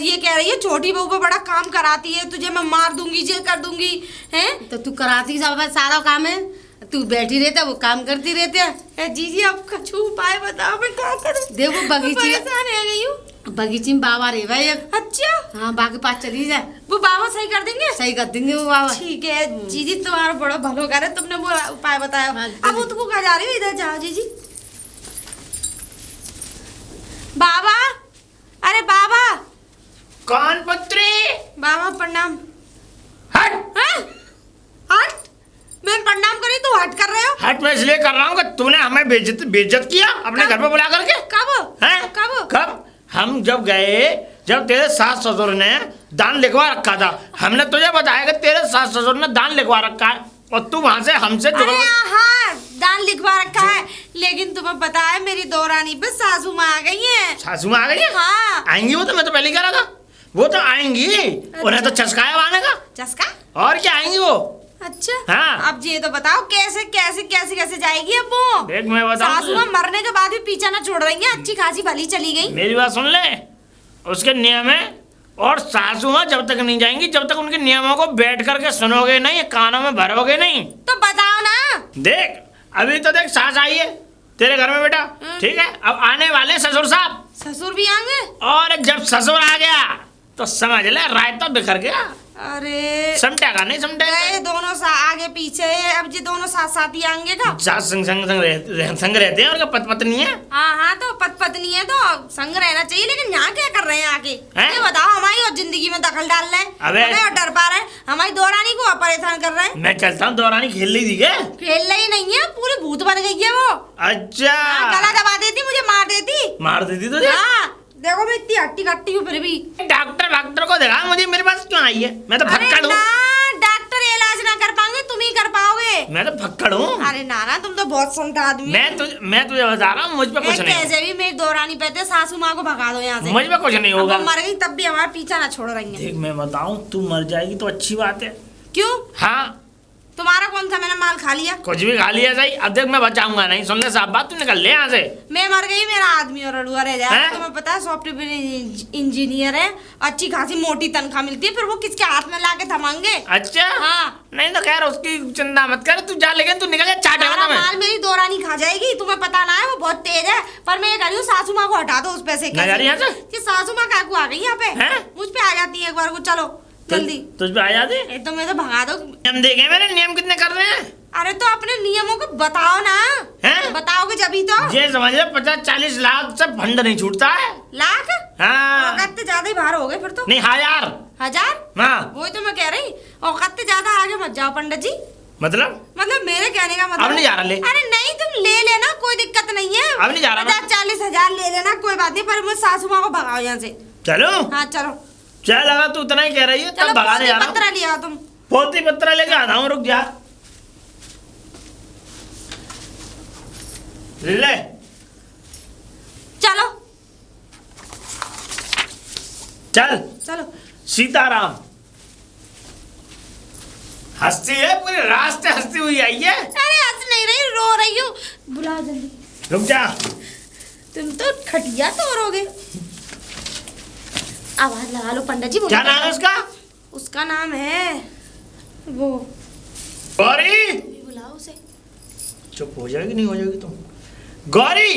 S1: ये कह रही है छोटी बहू पे बड़ा काम कराती है, तुझे मैं मार दूंगी, ये कर दूंगी। हैं?
S5: तो तू कराती सब सारा काम है, तू बैठी रहता वो काम करती रहती है।
S1: जीजी आप कछु उपाय बताओ, मैं क्या करूं?
S5: देखो बगीचे
S1: परेशान हो गई हूँ।
S5: बगीचे में बाबा रहे भाई एक।
S1: अच्छा,
S5: हाँ, बाकी पास चली जाए,
S1: वो बाबा सही कर देंगे?
S5: सही कर देंगे वो बाबा।
S1: ठीक है जीजी, तुम्हारा बड़ा भलो करे, तुमने वो उपाय बताया।
S5: हाँ,
S1: अब वो तुमको कहाँ जा रही हो? इधर जाओ जीजी। बाबा, अरे बाबा,
S3: कान पत्री,
S1: बाबा प्रणाम।
S3: हट
S1: हैं? हट? मैं प्रणाम करी, तू हट कर रहे हो?
S3: हट, मैं इसलिए इसलिए कर रहा हूँ कि तूने हमें बेइज्जत किया अपने घर पे बुला करके।
S1: कब
S3: हैं?
S1: कब
S3: हम जब गए, जब तेरे सास ससुर ने दान लिखवा रखा था, हमने तुझे बताया कि तेरे सास ससुर ने दान लिखवा रखा है और तू वहां से हमसे
S1: अरे हाँ दान लिखवा रखा है, लेकिन तुम्हें पता है मेरी दौरानी पे सासू माँ आ गई है।
S3: सासू माँ आ गई है?
S1: हाँ
S3: आएंगी वो तो, मैं तो पहले कह रहा था वो तो आएंगी। उन्हें तो चस्का है आने का।
S1: चस्का?
S3: और क्या आएंगी वो।
S1: अच्छा
S3: हाँ।
S1: अब ये तो बताओ कैसे कैसे कैसे कैसे जाएगी अब वो।
S3: देख मैं बताऊं
S1: सासू माँ मरने के बाद भी पीछा ना छोड़ रही है, अच्छी खासी भली चली गई।
S3: मेरी बात सुन ले, उसके नियम है और सासू माँ जब तक नहीं जाएंगी जब तक उनके नियमों को बैठ करके सुनोगे नहीं, कानों में भरोगे नहीं।
S1: तो बताओ ना।
S3: देख अभी तो देख सास आई है तेरे घर में बेटा, ठीक है, अब आने वाले ससुर साहब।
S1: ससुर भी आएंगे?
S3: और जब ससुर आ गया तो समझ ले रायता बिखर गया।
S1: अरे
S3: समझेगा नहीं समझेगा।
S1: गए दोनों आगे पीछे, अब ये दोनों साथ साथ ही आएंगे का?
S3: सास संग रहते हैं और क्या पत्नी है।
S1: हाँ तो पत्नी है तो संग रहना चाहिए, लेकिन यहाँ क्या कर रहे हैं आके? ये बताओ, हमारी और जिंदगी में दखल डाल रहे हैं।
S3: अबे
S1: और डर पा रहे हैं, हमारी दौरानी को परेशान कर रहे हैं।
S3: मैं चलता हूँ, दौरानी खेल रही थी क्या?
S1: खेल रही नहीं है, पूरी भूत बन गई है वो।
S3: अच्छा
S1: गला दबा देती, मुझे मार देती
S3: तुझे।
S1: देखो मैं इतनी हट्टी कट्टी हूँ फिर भी।
S3: डॉक्टर को दिखा, मुझे मेरे पास क्यों आई है? मैं तो फक्कड़ हूँ।
S1: डॉक्टर इलाज ना कर पाएंगे, तुम ही कर पाओगे।
S3: मैं तो फक्कड़ हूँ।
S1: अरे नाना तुम तो बहुत संत आदमी।
S3: मैं तुझे बता रहा हूँ, मुझ पे कुछ नहीं।
S1: कैसे भी मेरी दौरानी पे सासू माँ को भगा दो यहाँ से।
S3: मुझ पे कुछ नहीं होगा।
S1: मर गई तब भी हमारा पीछा ना छोड़ रही है।
S3: देख मैं बताऊँ, तू मर जाएगी तो अच्छी बात है।
S1: क्यों?
S3: हाँ
S1: तुम्हारा कौन सा मैंने माल खा लिया?
S3: कुछ भी खा लिया सही। अब देख मैं बचाऊंगा नहीं, सुन ले साहब बात, तू निकल ले यहाँ से।
S1: मैं मर गई, मेरा आदमी और अड़ुआ रह जाएगा। तुम्हें पता है सॉफ्टवेयर इंजीनियर है, अच्छी खासी मोटी तनख्वाह मिलती है, फिर वो किसके हाथ में लाके थमाएंगे?
S3: अच्छा
S1: हाँ।
S3: नहीं तो खैर उसकी चिंता मत कर, तू जा, लेकिन तू निकल जा, चाट
S1: सारा माल मेरी दौरानी खा जाएगी। तुम्हें पता ना है वो बहुत तेज है, पर मैं ये कह रही हूँ सासू माँ को हटा दो उस पैसे के। सासू माँ काकू आ गई यहाँ पे, मुझ पे आ जाती है एक बार को। चलो जल्दी।
S3: तुझ पे आ जाते?
S1: तो मैं तो भगा दो।
S3: नियम देखे मैंने, नियम कितने कर रहे हैं?
S1: अरे तो अपने नियमों को बताओ ना।
S3: हैं?
S1: बताओगे जब ही तो।
S3: ये समझ ले 50-40 लाख से फंड नहीं छूटता है।
S1: लाख?
S3: हाँ।
S1: औकात से ज्यादा ही बाहर हो गए फिर तो।
S3: नहीं 1000।
S1: 1000?
S3: हाँ
S1: वही तो मैं कह रही, औकात से ज्यादा आगे मत जाओ पंडित जी।
S3: मतलब
S1: मेरे कहने का मतलब।
S3: अब नहीं जा रहा ले।
S1: अरे नहीं तुम ले लेना, कोई दिक्कत नहीं है।
S3: अब नहीं जा रहा।
S1: 50-40 हजार ले लेना, कोई बात नहीं, पर मुझे सासू माँ को भगाओ यहाँ से।
S3: चलो।
S1: हाँ चलो।
S3: चल अगर तू इतना ही कह रही है तब भगाने जा रहा हूँ।
S1: पत्रा लिया तुम।
S3: पोती पत्रा लेके आता हूँ, रुक जा। ले
S1: चलो
S3: चल।
S1: चलो।
S3: सीताराम हंसती है, पूरे रास्ते हंसती हुई आई है।
S1: अरे हंस नहीं रही, रो रही हूँ। बुलाओ जल्दी।
S3: रुक जा।
S1: तुम तो खटिया तोड़ोगे। आवाज लगा लो पंडित जी।
S3: क्या नाम है उसका?
S1: उसका नाम है वो
S3: गौरी।
S1: बुलाओ उसे।
S3: चुप हो जाएगी नहीं हो जाएगी तुम? गौरी।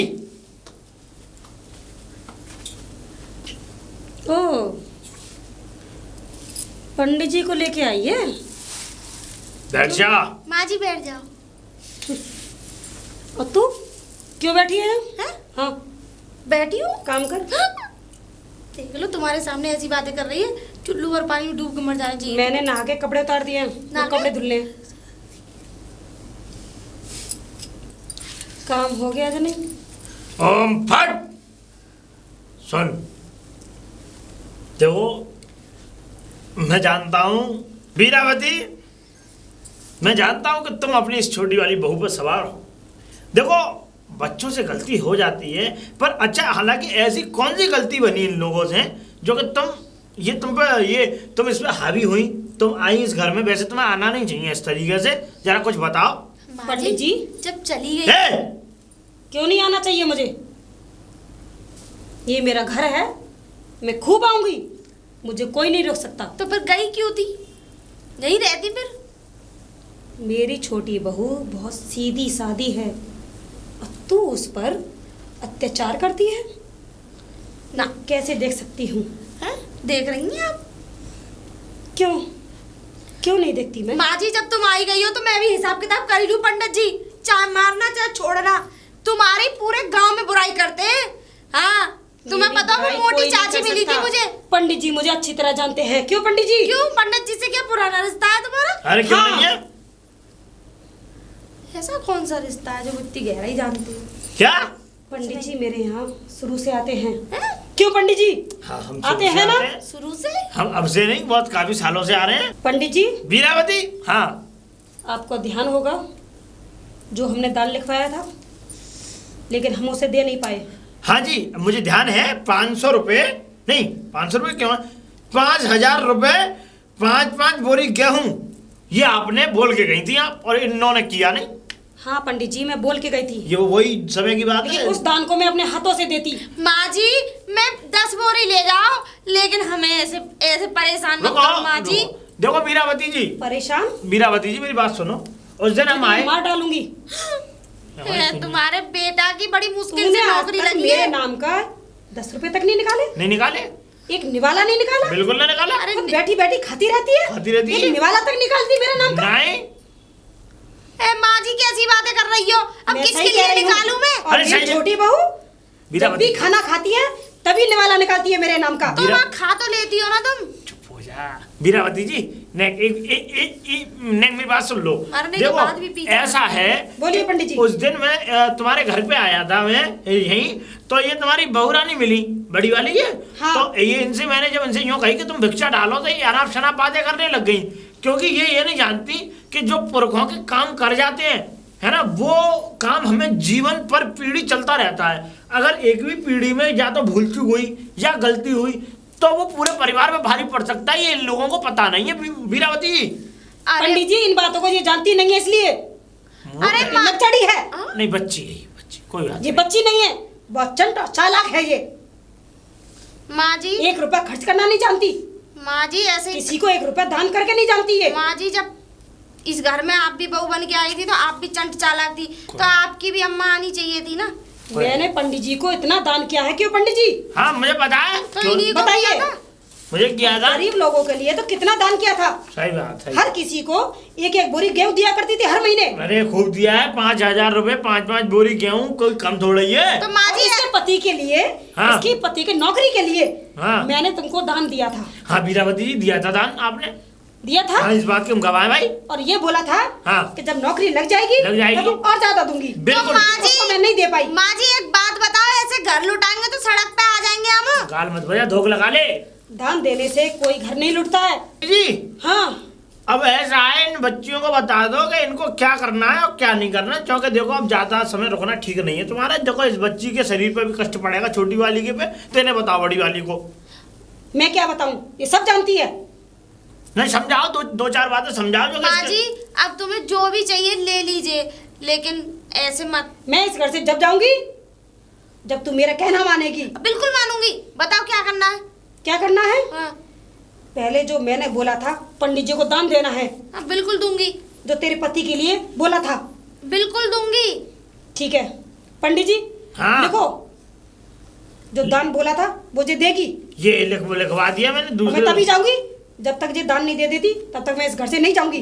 S2: ओ पंडित जी को लेके आई है।
S3: बैठ जा।
S1: माँ जी बैठ जाओ।
S2: और तू क्यों बैठी है? हाँ
S1: बैठी हूँ।
S2: काम कर।
S1: देख लो तुम्हारे सामने ऐसी बातें कर रही है, चुल्लू और पानी में डूब के मर जाना चाहिए।
S2: मैंने नहा के कपड़े उतार दिए हैं, वो कपड़े धुलने। काम हो गया कि नहीं?
S3: ओम फट। सुन देखो, मैं जानता हूँ वीरावती, मैं जानता हूँ कि तुम अपनी इस छोटी वाली बहू पर सवार हो। देखो बच्चों से गलती हो जाती है, पर अच्छा हालांकि ऐसी कौन सी गलती बनी इन लोगों से जो कि तुम इस पे हावी हुई, तुम आई इस घर में। वैसे तुम्हें आना नहीं चाहिए इस तरीके से, जरा कुछ बताओ।
S2: पंडित जी
S1: जब चली गई
S2: क्यों नहीं आना चाहिए मुझे? ये मेरा घर है, मैं खूब आऊंगी, मुझे कोई नहीं रोक सकता।
S1: तो फिर गई क्यों थी? नहीं रहती फिर?
S2: मेरी छोटी बहू बहुत सीधी सादी है और तू उस पर अत्याचार करती है ना, कैसे देख सकती हूँ?
S1: देख रही हैं आप?
S2: क्यों नहीं देखती मैं?
S1: माँ जी जब तुम आई गई हो तो मैं भी हिसाब किताब कर ही लूं पंडित जी, चाहे मारना चाहे छोड़ना। तुम्हारी पूरे गांव में बुराई करते हैं। हाँ तुम्हें पता है वो मोटी चाची मिली थी मुझे।
S2: पंडित जी मुझे अच्छी तरह जानते हैं। क्यों पंडित जी?
S1: क्यों? पंडित जी से क्या पुराना रिश्ता है तुम्हारा?
S3: अरे क्यों नहीं है?
S1: ऐसा कौन सा रिश्ता है जो वो इतनी गहराई जानती है?
S3: क्या?
S2: पंडित जी मेरे यहाँ शुरू से आते हैं।
S1: हैं?
S2: क्यों पंडित जी?
S3: हाँ, हम
S2: आते
S3: शुरू से
S2: हैं ना?
S3: आते हैं।
S1: शुरू से?
S3: हम अब से नहीं, बहुत काफी सालों से आ रहे हैं।
S2: पंडित जी
S3: वीरावती, हाँ
S2: आपको ध्यान होगा जो हमने दान लिखवाया था, लेकिन हम उसे दे नहीं पाए।
S3: हाँ जी, मुझे ध्यान है। 500 रुपये नहीं, 500 रुपये क्यों, 5000 रुपये 5 बोरी गेहूं, ये आपने बोल के गई थी आप, और इन्होंने किया नहीं।
S2: हाँ पंडित जी मैं बोल के गई थी,
S3: ये वही समय की बात
S2: लेकिन
S3: है।
S2: उस दान को मैं अपने हाथों से देती।
S1: माँ जी मैं 10 बोरी ले जाओ, लेकिन हमें ऐसे ऐसे परेशान मत करो माँ जी।
S3: देखो वीरावती जी,
S2: परेशान?
S3: वीरावती जी मेरी बात सुनो। उस दिन हम आए,
S2: मार डालूंगी।
S1: तुम्हारे बेटा की बड़ी मुश्किल
S2: तूने
S1: से
S2: आज
S1: नौकरी
S2: तक
S1: लगी
S2: मेरे
S1: है।
S2: नाम का 10 रुपए तक नहीं निकाले,
S3: नहीं निकाले,
S2: एक निवाला नहीं निकाला।
S3: बिल्कुल नहीं निकाला।
S1: अरे
S2: खुद बैठी बैठी खाती रहती है,
S3: खाती रहती है।
S2: एक निवाला तक निकालती मेरा नाम का।
S3: नहीं,
S1: ए माँ जी कैसी बातें कर रही हो? अब
S2: मैं
S1: किसके
S2: सही कह
S1: लिए
S2: रही हूँ।
S1: निकालूं मैं?
S2: और
S3: अरे
S2: ये
S3: सही है।
S2: छोटी बहू जब
S3: वीरावती
S2: भी खाना खाती है तभी निवाला निकालती है मेरे नाम का।
S1: तो माँ खा तो लेती हो ना तुम?
S3: चुप हो जा वीरावती जी। नेक मेरी बात सुन लो।
S1: मरने के बाद भी पीछे
S3: ऐसा है,
S2: बोलिए पंडित जी।
S3: उस दिन मैं तुम्हारे घर पे आया था, मैं यहीं, तो ये तुम्हारी बहू रानी मिली, बड़ी वाली है।
S2: हाँ।
S3: तो ये इनसे मैंने जब इनसे यूं कही कि तुम भिक्षा डालो, तो ये अनाप शनाप बातें करने लग गई, क्योंकि ये नहीं जानती कि जो पुरखों के काम कर जाते हैं, है ना, वो काम हमें जीवन पर पीढ़ी चलता रहता है। अगर एक भी पीढ़ी में या तो भूल चूक हुई या गलती हुई, तो वो पूरे परिवार में भारी पड़ सकता है। ये इन लोगों को पता नहीं है वीरावती जी।
S1: अरे
S2: पंडित जी इन बातों को ये जानती नहीं है, इसलिए
S1: अरे माँ
S2: लचड़ी है।
S3: नहीं, बच्ची है ये, बच्ची, कोई बात
S2: ये
S3: नहीं।
S2: बच्ची नहीं है, बहुत चंट और चालाक है ये।
S1: माँ जी
S2: 1 रुपया खर्च करना नहीं जानती,
S1: माँ जी ऐसे
S2: किसी को 1 रुपया दान करके नहीं जानती है।
S1: माँ जी जब इस घर में आप भी बहू बन के आई थी तो आप भी चंट चालाक थी, तो आपकी भी अम्मा आनी चाहिए थी ना।
S2: मैंने पंडित जी को इतना दान किया है। क्यों पंडित जी?
S3: हाँ मुझे पता है,
S1: तो
S3: क्यों?
S1: इन्हीं को
S2: बताइए।
S1: किया था।
S3: मुझे किया था।
S2: गरीब लोगों के लिए तो कितना दान किया था।
S3: सही बात है।
S2: हर किसी को 1-1 बोरी गेहूं दिया करती थी हर महीने।
S3: अरे खूब दिया है, 5000 रुपए 5 बोरी गेहूं, कोई कम थोड़ा ही है।
S1: तो माँ
S2: और
S1: जी
S2: इसके पति के लिए,
S3: हाँ।
S2: इसकी पति के नौकरी के लिए
S3: हाँ।
S2: मैंने तुमको दान दिया था।
S3: हाँ वीरावती जी, दिया था दान आपने।
S2: दिया था।
S3: हाँ, इस बात की हम गवाह भाई।
S2: और ये बोला था
S3: हाँ।
S2: कि जब नौकरी लग जाएगी
S3: लग जाएगी।
S2: तब और ज्यादा दूंगी।
S3: बिल्कुल।
S1: माँ जी
S2: उसको मैं नहीं दे पाई।
S1: माँ जी एक बात बताओ, ऐसे घर लुटाएंगे तो सड़क पे आ जाएंगे हम।
S3: गाल मत बजा, धोख लगा ले।
S2: दान देने से कोई घर नहीं लुटता है।
S3: जी
S2: हाँ
S3: अब ऐसा है, इन बच्चियों को बता दो कि इनको क्या करना है और क्या नहीं करना, क्योंकि देखो अब ज्यादा समय रुकना ठीक नहीं है तुम्हारा। देखो इस बच्ची के शरीर पे भी कष्ट पड़ेगा, छोटी वाली के पे, तो इन्हें बताओ बड़ी वाली को।
S2: मैं क्या बताऊं, ये सब जानती है।
S3: नहीं समझाओ, दो चार बातें समझाओ जो कि
S1: माँ
S3: इसके-
S1: जी अब तुम्हें जो भी चाहिए ले लीजिए, लेकिन ऐसे मत।
S2: मैं इस घर से जब जाऊंगी जब तू मेरा कहना मानेगी।
S1: बिल्कुल मानूंगी, बताओ क्या करना है।
S2: क्या करना है?
S1: हाँ,
S2: पहले जो मैंने बोला था पंडित जी को दान देना है,
S1: हाँ बिल्कुल दूंगी,
S2: जो तेरे पति के लिए बोला था।
S1: बिल्कुल दूंगी।
S2: ठीक है पंडित जी।
S3: हाँ।
S2: देखो जो दान बोला था वो जे देगी।
S3: ये लिखवा दिया मैंने
S2: मैं
S3: दूसरे।
S2: तभी जाऊंगी जब तक ये दान नहीं दे देती, तब तक मैं इस घर से नहीं जाऊंगी।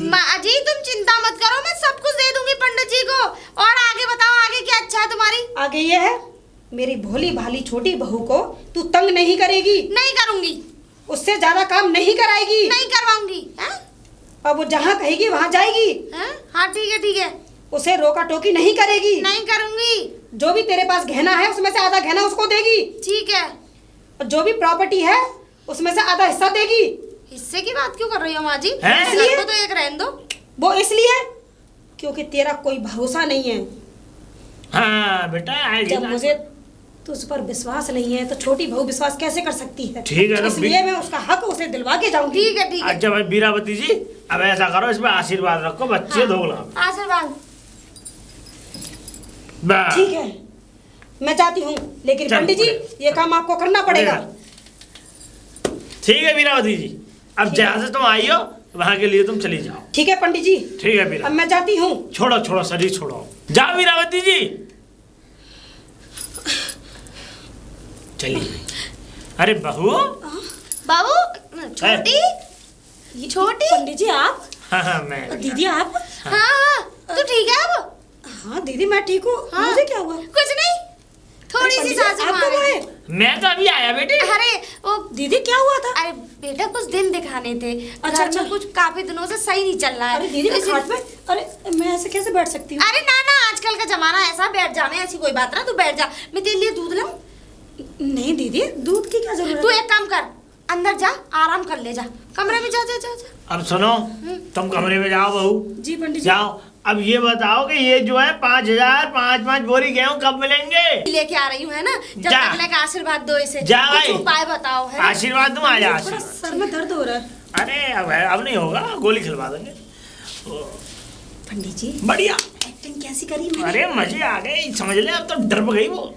S1: माँ जी तुम चिंता मत करो, मैं सब कुछ दे दूंगी पंडित जी को। और आगे बताओ, आगे क्या अच्छा है तुम्हारी?
S2: आगे ये है, मेरी भोली भाली छोटी बहू को तू तंग नहीं करेगी,
S1: नहीं करूंगी,
S2: उससे ज्यादा काम नहीं कराएगी।
S1: नहीं करवाऊंगी। हैं?
S2: अब वो जहाँ कहेगी वहाँ जाएगी।
S1: हैं? हाँ ठीक है ठीक है,
S2: उसे रोका टोकी नहीं करेगी।
S1: नहीं करूंगी।
S2: जो भी तेरे पास गहना है उसमें से आधा गहना उसको देगी,
S1: ठीक है।
S2: और जो भी प्रॉपर्टी है उसमें से आधा हिस्सा देगी।
S1: हिस्से की बात क्यों कर रही हो माँ जी?
S3: हैं?
S1: घर को तो एक रहने दो।
S2: वो इसलिए क्योंकि तेरा कोई भरोसा नहीं है।
S3: हाँ बेटा आएगी
S2: जब
S3: ना।
S2: मुझे तुझ पर विश्वास नहीं है तो छोटी बहू विश्वास कैसे कर सकती है?
S3: ठीक है, तो
S2: इसलिए मैं उसका हक उसे दिलवा के जाऊंगी।
S1: ठीक है ठीक है।
S3: अच्छा भाई वीरावती जी, अब ऐसा करो, इसमें आशीर्वाद रखो, बच्चे
S1: हाँ।
S3: धोख लगाओ।
S1: आशीर्वाद।
S3: बस।
S2: ठीक है मैं जाती हूँ, लेकिन
S3: चल,
S2: पंडित जी
S3: बढ़िया।
S2: ये काम आपको करना पड़ेगा।
S3: ठीक है वीरावती जी, अब जहाँ से तुम आई हो वहाँ के लिए तुम चली जाओ।
S2: ठीक है पंडित जी,
S3: ठीक है
S2: अब
S3: वीरावती,
S2: मैं जाती हूँ।
S3: छोड़ो छोड़ो शरीर छोड़ो, जाओ वीरावती जी, चलिए। अरे बहू,
S1: बाबू छोटी छोटी।
S2: पंडित जी आप?
S3: हाँ हाँ मैं।
S2: दीदी आप?
S1: हाँ हाँ तू ठीक है अब?
S2: हाँ दीदी मैं ठीक हूँ।
S1: हाँ।
S2: मुझे क्या हुआ?
S1: कुछ नहीं, थोड़ी सी
S2: पंडित जी,
S1: सांसें
S2: आप कब
S1: मार
S2: आए?
S1: रही।
S3: मैं तो अभी आया बेटे।
S1: अरे वो
S2: दीदी क्या हुआ था?
S1: अरे बेटा कुछ दिन दिखाने थे।
S2: अच्छा,
S1: घर में कुछ काफी दिनों से सही नहीं चल रहा है।
S2: अरे दीदी
S1: तो
S2: मैं
S1: इसी-
S2: खाट में, अरे मैं ऐसे कैसे बैठ सकती हूँ?
S1: अरे ना ना, आजकल का जमाना ऐसा, बैठ जाने ऐसी कोई बात ना, तू बैठ जा। मैं तेरे लिए दूध लाऊं?
S2: नहीं दीदी, दूध की क्या जरूरत
S1: तू
S2: है?
S1: एक काम कर, अंदर जा, आराम कर ले, जा कमरे में, जा जा जा जा।
S3: अब सुनो, तुम कमरे में जाओ बहू,
S2: जी पंडित जी।
S3: जाओ। अब ये बताओ कि ये जो है 5,000 5 बोरी गेहूं कब मिलेंगे?
S1: लेके आ रही हूँ, है ना? जब
S3: जा।
S1: तक लेके आशीर्वाद दो इसे।
S3: जा
S1: कुछ
S3: भाई।
S1: उपाय बताओ, है ना?
S3: आशीर्वाद दूं, आ जा
S2: थोड़ा
S3: आशीर्वाद।
S2: सर में दर्द हो रहा है।
S3: अरे अब नहीं होगा, गोली खिलवा देंगे।
S2: पंडित जी
S3: बढ़िया।
S2: एक्टिंग कैसी करी मैंने?
S3: अरे मजे आ गए, समझ ले, अब तो डर गई वो।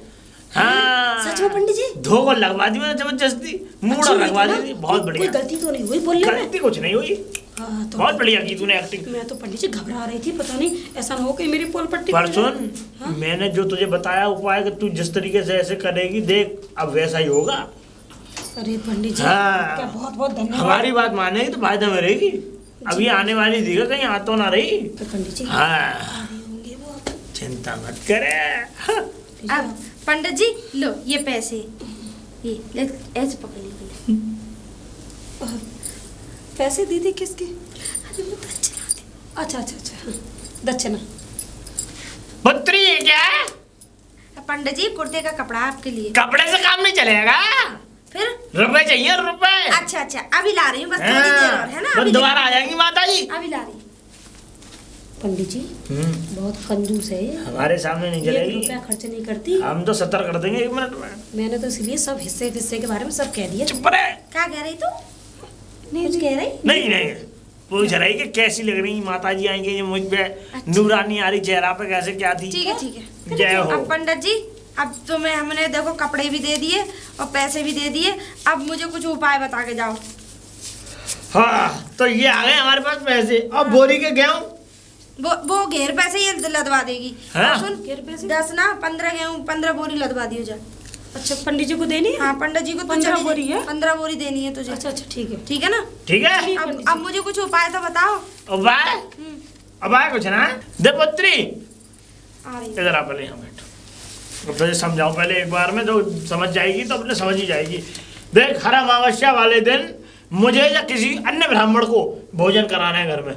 S3: हाँ,
S2: सच में पंडित जी?
S3: धोखा लगवा दी मैंने जबरदस्ती, मूड़ा
S2: अच्छी हुई
S3: लगवा
S2: थी ना?
S3: दी। बहुत
S2: कोई
S3: बढ़िया।
S2: गलती तो नहीं हुई बोलने में?
S3: गलती कुछ नहीं हुई,
S2: हाँ, तो
S3: बहुत बढ़िया की तूने एक्टिंग।
S2: मैं तो पंडित जी घबरा रही थी, पता नहीं ऐसा ना हो कि मेरी पोल पट्टी
S3: पर
S2: खुल जाए।
S3: सुन,
S2: हाँ?
S3: मैंने जो तुझे बताया उपाय कि तू जिस तरीके से ऐसे करेगी, देख अब वैसा ही होगा।
S2: अरे पंडित जी,
S3: हाँ।
S2: क्या बहुत बहुत धन्यवाद।
S3: हमारी बात मानेगी तो फायदा में रहेगी। अभी आने वाली थी, कहीं आ तो ना रही।
S2: तो पंडित जी
S3: हाँ,
S2: आ रहे होंगे वो अब।
S3: चिंता मत करे।
S1: अब पंडित जी लो ये पैसे, ये ले, ऐसे पकड़ लीजिए।
S2: और पैसे दीदी किसके? अरे वो दक्षिणा दे। अच्छा अच्छा अच्छा, हाँ, दक्षिणा।
S3: पुत्री ये क्या है?
S1: पंडित जी कुर्ते का कपड़ा आपके लिए।
S3: कपड़े से काम नहीं चलेगा,
S1: फिर
S3: रुपए चाहिए, रुपए।
S1: अच्छा अच्छा, अभी ला रही हूँ, बस थोड़ी देर और, है ना?
S3: तो
S1: अभी
S3: दोबारा आ जाएंगी माता जी।
S1: अभी ला रही हूँ।
S2: पंडित जी बहुत कंजूस है ये।
S3: हमारे सामने नहीं
S2: एक
S3: चलेगी,
S2: रुपया खर्च नहीं करती।
S3: हम तो 70 कर देंगे 1 मिनट में।
S2: मैंने तो इसलिए सब हिस्से हिस्से के बारे में सब कह दिया।
S3: चुप रहे।
S1: क्या कह रही तू? कुछ कह रही?
S3: नहीं नहीं, पूछ रही कि कैसी लग रही माता जी आएंगे, ये मुझ पे नूरानी आ रही चेहरा पे, कैसे क्या थी?
S1: ठीक है ठीक है।
S3: जय हो।
S1: अब पंडित जी, अब तुम्हें हमने देखो कपड़े भी दे दिए और पैसे भी दे दिए, अब मुझे कुछ उपाय बता के जाओ।
S3: हाँ, तो ये आ गए हमारे पास पैसे। अब बोरी के गेहूं
S1: वो घेर पैसे ये लदवा देगी।
S3: हाँ?
S1: और सुन,
S2: घेर पैसे?
S1: 10 ना 15 गेहूं 15 बोरी लदवा दियो जा।
S2: अच्छा पंडित जी को देनी है?
S1: हाँ पंडित जी को
S2: 15 बोरी है?
S1: 15 बोरी देनी है तुझे।
S2: अच्छा अच्छा ठीक है।
S1: ठीक है ना?
S3: ठीक है।
S1: अब मुझे कुछ उपाय तो बताओ।
S3: उपाय? उपाय कुछ ना है। दे पुत्री,
S1: आ रही है।
S3: इधर आ, पहले यहाँ बैठो। अब तुझे समझाऊं पहले एक बार में, तो समझ जाएगी, तो अपने समझ ही जाएगी। देख, हर अमावस्या वाले दिन मुझे या किसी अन्य ब्राह्मण को भोजन कराना है घर में,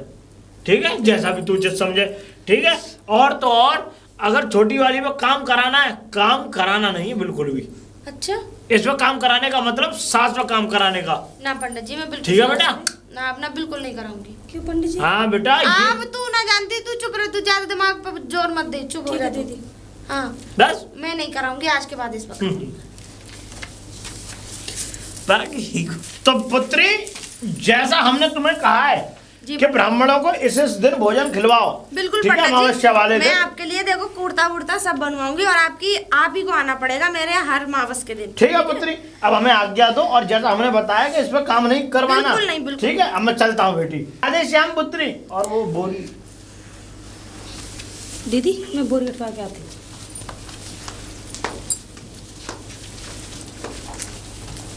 S3: ठीक है? जैसा भी तू उचित समझे, ठीक है? और तो और, अगर छोटी वाली पे काम कराना है, काम कराना नहीं है बिल्कुल भी।
S1: अच्छा
S3: इस पे काम कराने का मतलब सास पे काम कराने का।
S1: ना पंडित जी, मैं बिल्कुल
S3: ठीक है बेटा?
S1: ना, अपना बिल्कुल नहीं कराऊंगी।
S2: क्यों पंडित जी?
S3: हाँ बेटा,
S1: अब तू ना जानती, तू चुप रह, तू ज्यादा दिमाग पर जोर मत दे, चुप हो
S2: ठीक
S1: जा
S2: है
S1: तू।
S2: दीदी।
S1: हाँ,
S3: बस
S1: मैं नहीं कराऊंगी आज के बाद इस वक्त।
S3: बाकी तो पुत्री, जैसा हमने तुम्हें कहा है
S1: जी।
S3: कि ब्राह्मणों को इस दिन भोजन खिलवाओ,
S1: बिल्कुल
S3: ठीक है?
S1: पंडित
S3: अमावस्या वाले
S1: जी, मैं
S3: दिन,
S1: आपके लिए देखो कुर्ता वुर्ता सब बनवाऊंगी, और आप ही को आना पड़ेगा मेरे यहाँ हर मावस के दिन।
S3: ठीक है पुत्री? अब हमें आज्ञा दो, और जैसा हमने बताया कि इस पर काम नहीं करवाना।
S1: बिल्कुल नहीं, बिल्कुल।
S3: ठीक है, अब मैं चलता हूँ बेटी। राधे श्याम पुत्री। और वो बोरी
S2: दीदी मैं बोरी उठवा के आती हूँ।